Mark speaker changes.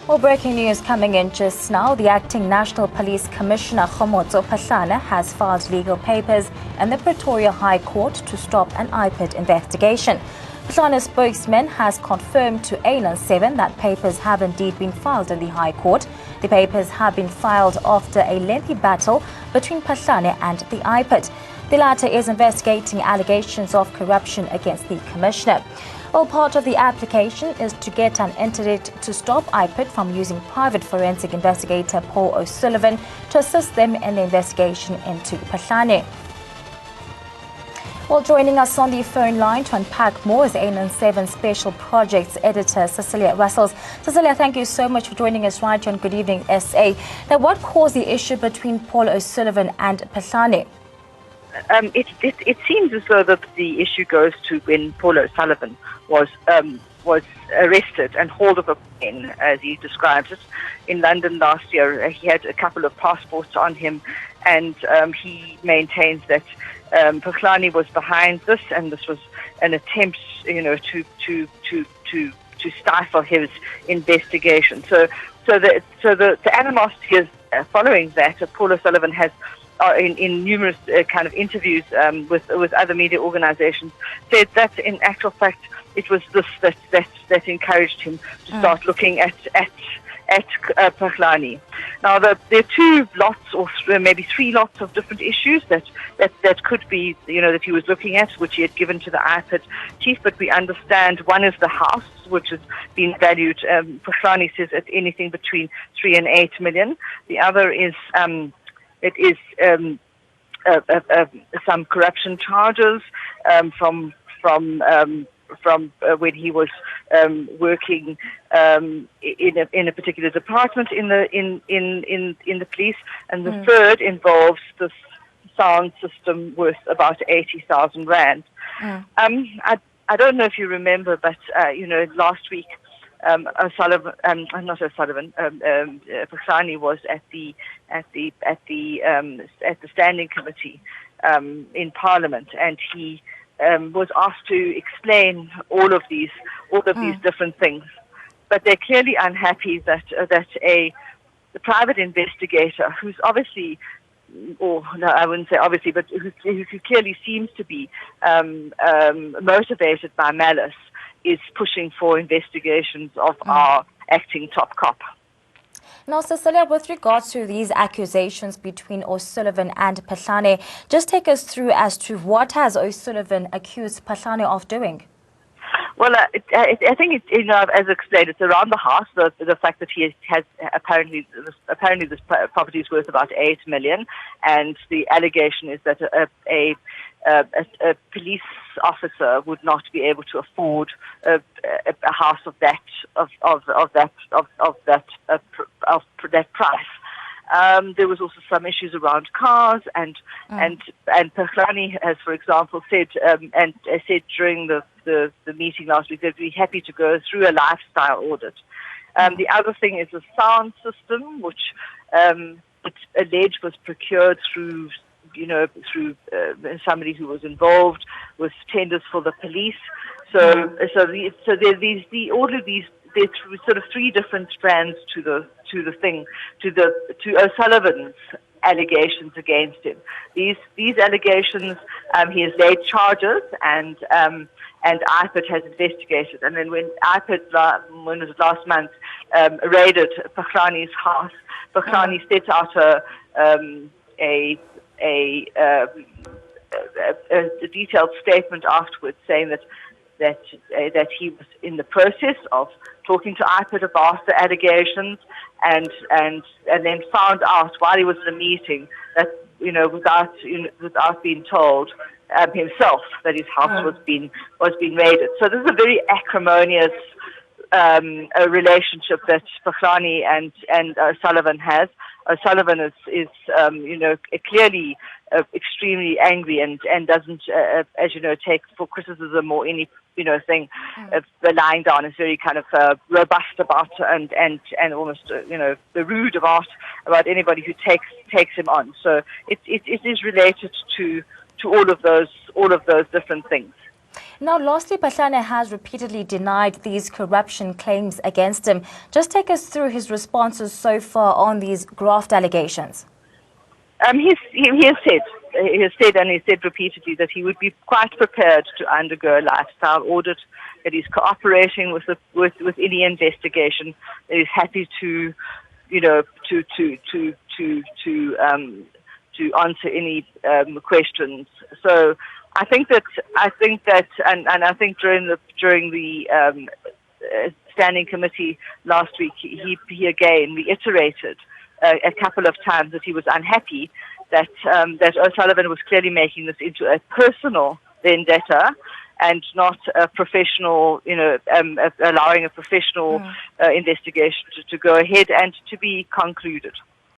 Speaker 1: Well, breaking news coming in just now. The acting National Police Commissioner Phahlane has filed legal papers in the Pretoria High Court to stop an IPID investigation. Phahlane's spokesman has confirmed to ANN7 that papers have indeed been filed in the High Court. The papers have been filed after a lengthy battle between Phahlane and the IPID. The latter is investigating allegations of corruption against the Commissioner. Well, part of the application is to get an interdict to stop IPID from using private forensic investigator Paul O'Sullivan to assist them in the investigation into Phahlane. Well, joining us on the phone line to unpack more is ANN7 Special Projects Editor Cecilia Russell. Cecilia, thank you so much for joining us right on Good Evening SA. Now, what caused the issue between Paul O'Sullivan and Phahlane?
Speaker 2: It seems as though that the issue goes to when Paul O'Sullivan was arrested and hauled off a plane, as he describes it, in London last year. He had a couple of passports on him, and he maintains that Phahlane was behind this, and this was an attempt, to stifle his investigation. So the animosity is following that. Paul O'Sullivan has. In numerous kind of interviews with other media organizations, said that in actual fact it was this that encouraged him to start looking at Phahlane. Now there are two lots, or maybe three lots of different issues that could be, that he was looking at, which he had given to the IPID chief. But we understand one is the house, which has been valued, Phahlane says, at anything between 3 and 8 million. The other is some corruption charges from when he was working in a particular department in the police, and the third involves this sound system worth about 80,000 rand. I don't know if you remember, but last week. Phahlane was at the standing committee in Parliament, and he was asked to explain all of these different things. But they're clearly unhappy that the private investigator, who's obviously, or no, I wouldn't say obviously, but who clearly seems to be motivated by malice, is pushing for investigations of our acting top cop.
Speaker 1: Now, Cecilia, with regards to these accusations between O'Sullivan and Phahlane, just take us through as to what has O'Sullivan accused Phahlane of doing?
Speaker 2: Well, I think as explained, it's around the house. The fact that he has apparently this property is worth about 8 million, and the allegation is that a police officer would not be able to afford a house of that price. There was also some issues around cars, and Phahlane has, for example, said during the meeting last week that we'd be happy to go through a lifestyle audit. The other thing is the sound system, which it's alleged was procured through somebody who was involved with tenders for the police. So there's all of these. There's sort of three different strands to O'Sullivan's allegations against him. These allegations, he has laid charges, and IPID has investigated. And then when IPID, when it was last month, raided Phahlane's house, Phahlane set out a detailed statement afterwards, saying that he was in the process of talking to IPID about the allegations, and then found out while he was in a meeting that without being told himself that his house was being raided. So this is a very acrimonious a relationship that Phahlane and O'Sullivan has. O'Sullivan is clearly extremely angry and doesn't, as you know, take for criticism or any thing. Lying down is very kind of robust about and almost rude about anybody who takes him on. So it is related to all of those different things.
Speaker 1: Now, lastly, Phahlane has repeatedly denied these corruption claims against him. Just take us through his responses so far on these graft allegations.
Speaker 2: He has said repeatedly that he would be quite prepared to undergo a lifestyle audit, that he's cooperating with any investigation, that he's happy to answer any questions. So I think that during the standing committee last week, he again reiterated a couple of times that he was unhappy that O'Sullivan was clearly making this into a personal vendetta and not a professional, allowing a professional investigation to go ahead and to be concluded.